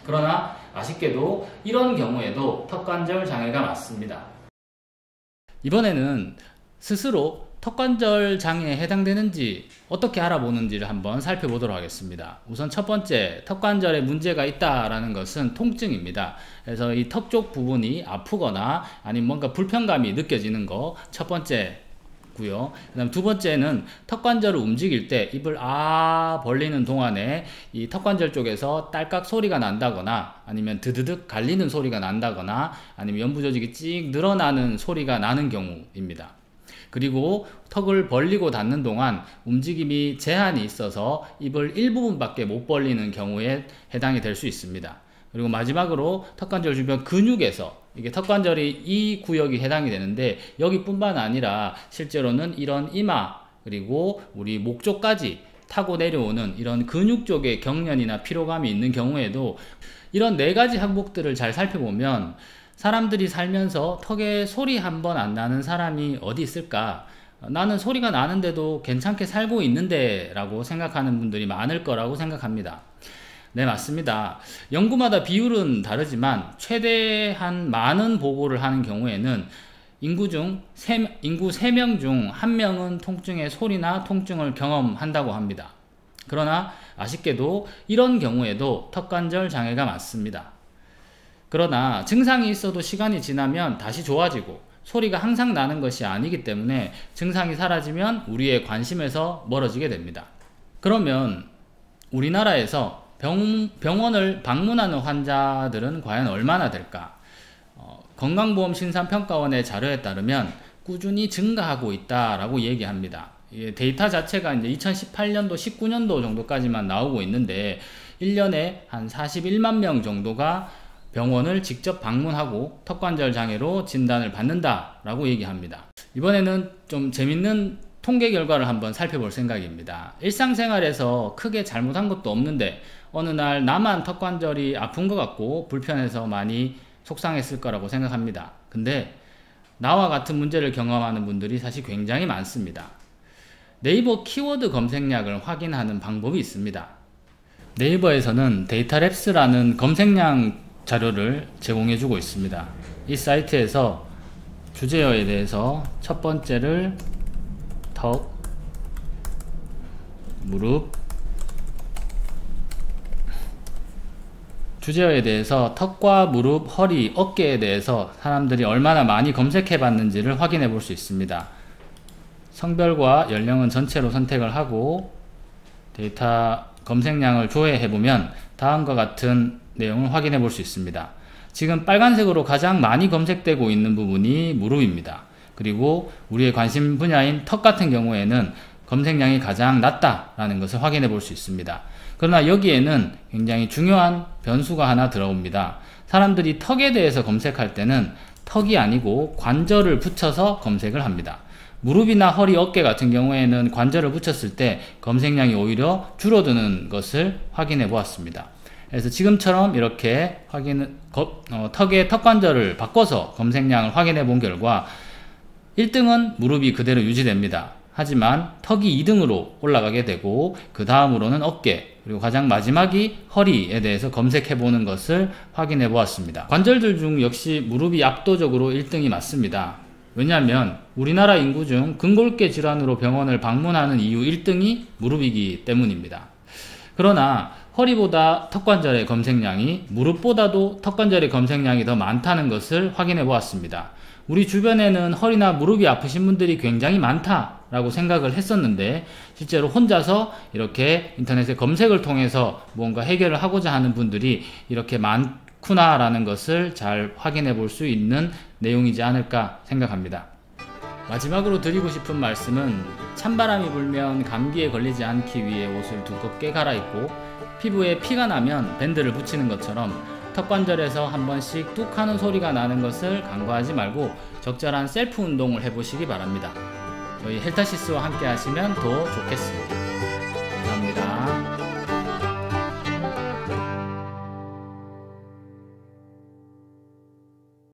그러나 아쉽게도 이런 경우에도 턱관절 장애가 맞습니다. 이번에는 스스로 턱관절 장애에 해당되는지 어떻게 알아보는지를 한번 살펴보도록 하겠습니다. 우선 첫 번째, 턱관절에 문제가 있다라는 것은 통증입니다. 그래서 이 턱 쪽 부분이 아프거나 아니면 뭔가 불편감이 느껴지는 거 첫 번째고요. 그 다음 두 번째는 턱관절을 움직일 때 입을 벌리는 동안에 이 턱관절 쪽에서 딸깍 소리가 난다거나 아니면 드드득 갈리는 소리가 난다거나 아니면 연부 조직이 찍 늘어나는 소리가 나는 경우입니다. 그리고 턱을 벌리고 닫는 동안 움직임이 제한이 있어서 입을 일부분밖에 못 벌리는 경우에 해당이 될 수 있습니다. 그리고 마지막으로 턱관절 주변 근육에서 이게 턱관절이 이 구역이 해당이 되는데 여기뿐만 아니라 실제로는 이런 이마 그리고 우리 목 쪽까지 타고 내려오는 이런 근육 쪽에 경련이나 피로감이 있는 경우에도 이런 네 가지 항목들을 잘 살펴보면 사람들이 살면서 턱에 소리 한 번 안 나는 사람이 어디 있을까? 나는 소리가 나는데도 괜찮게 살고 있는데 라고 생각하는 분들이 많을 거라고 생각합니다. 네, 맞습니다. 연구마다 비율은 다르지만 최대한 많은 보고를 하는 경우에는 인구 3명 중 1명은 통증의 소리나 통증을 경험한다고 합니다. 그러나 아쉽게도 이런 경우에도 턱관절 장애가 맞습니다. 그러나 증상이 있어도 시간이 지나면 다시 좋아지고 소리가 항상 나는 것이 아니기 때문에 증상이 사라지면 우리의 관심에서 멀어지게 됩니다. 그러면 우리나라에서 병원을 방문하는 환자들은 과연 얼마나 될까? 건강보험심사평가원의 자료에 따르면 꾸준히 증가하고 있다라고 얘기합니다. 데이터 자체가 이제 2018년도, 19년도 정도까지만 나오고 있는데 1년에 한 41만 명 정도가 병원을 직접 방문하고 턱관절 장애로 진단을 받는다라고 얘기합니다. 이번에는 좀 재밌는 통계 결과를 한번 살펴볼 생각입니다. 일상생활에서 크게 잘못한 것도 없는데 어느 날 나만 턱관절이 아픈 것 같고 불편해서 많이 속상했을 거라고 생각합니다. 근데 나와 같은 문제를 경험하는 분들이 사실 굉장히 많습니다. 네이버 키워드 검색량을 확인하는 방법이 있습니다. 네이버에서는 데이터랩스라는 검색량 자료를 제공해주고 있습니다. 이 사이트에서 주제어에 대해서 첫 번째를 턱, 무릎, 주제어에 대해서 턱과 무릎, 허리, 어깨에 대해서 사람들이 얼마나 많이 검색해 봤는지를 확인해 볼 수 있습니다. 성별과 연령은 전체로 선택을 하고 데이터 검색량을 조회해 보면 다음과 같은 내용을 확인해 볼 수 있습니다. 지금 빨간색으로 가장 많이 검색되고 있는 부분이 무릎입니다. 그리고 우리의 관심 분야인 턱 같은 경우에는 검색량이 가장 낮다라는 것을 확인해 볼 수 있습니다. 그러나 여기에는 굉장히 중요한 변수가 하나 들어옵니다. 사람들이 턱에 대해서 검색할 때는 턱이 아니고 관절을 붙여서 검색을 합니다. 무릎이나 허리, 어깨 같은 경우에는 관절을 붙였을 때 검색량이 오히려 줄어드는 것을 확인해 보았습니다. 그래서 지금처럼 이렇게 턱의 턱관절을 바꿔서 검색량을 확인해 본 결과 1등은 무릎이 그대로 유지됩니다. 하지만 턱이 2등으로 올라가게 되고 그 다음으로는 어깨, 그리고 가장 마지막이 허리에 대해서 검색해 보는 것을 확인해 보았습니다. 관절들 중 역시 무릎이 압도적으로 1등이 맞습니다. 왜냐하면 우리나라 인구 중 근골계 질환으로 병원을 방문하는 이유 1등이 무릎이기 때문입니다. 그러나 허리보다 턱관절의 검색량이 무릎보다도 턱관절의 검색량이 더 많다는 것을 확인해 보았습니다. 우리 주변에는 허리나 무릎이 아프신 분들이 굉장히 많다라고 생각을 했었는데 실제로 혼자서 이렇게 인터넷에 검색을 통해서 뭔가 해결을 하고자 하는 분들이 이렇게 많구나라는 것을 잘 확인해 볼 수 있는 내용이지 않을까 생각합니다. 마지막으로 드리고 싶은 말씀은 찬바람이 불면 감기에 걸리지 않기 위해 옷을 두껍게 갈아입고 피부에 피가 나면 밴드를 붙이는 것처럼 턱관절에서 한 번씩 뚝 하는 소리가 나는 것을 간과하지 말고 적절한 셀프 운동을 해보시기 바랍니다. 저희 헬타시스와 함께 하시면 더 좋겠습니다.